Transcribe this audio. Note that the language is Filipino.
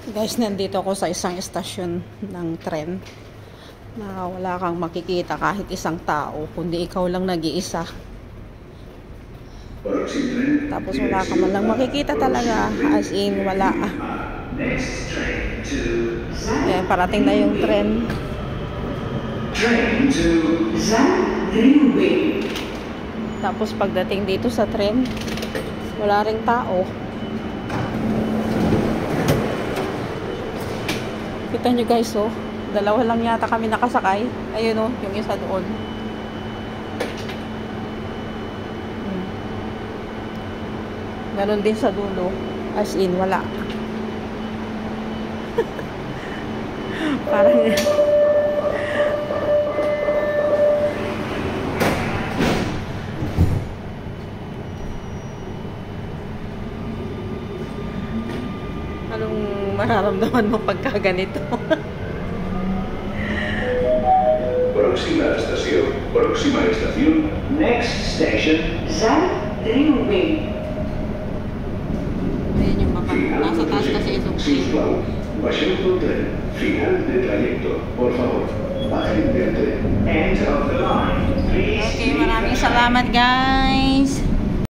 Guys, nandito ako sa isang estasyon ng tren na wala kang makikita kahit isang tao, kundi ikaw lang nag-iisa. Tapos wala ka man lang makikita talaga, as in wala. Ayan, parating na yung tren. Tapos pagdating dito sa tren, wala ring tao. Kita nyo guys, oh. Dalawa lang yata kami nakasakay. Ayun, oh. Yung isa doon. Ganon din sa dulo. As in, wala. Parang anong mararamdaman mo pagka ganito? Próxima estación, next station, San Railway. Ayan yung mapa. Nasa taas kasi itong Sisplau, baixeu do tren. Final de trayecto. Por favor, bajen del tren. End of the line. Please. Okay, maraming salamat guys.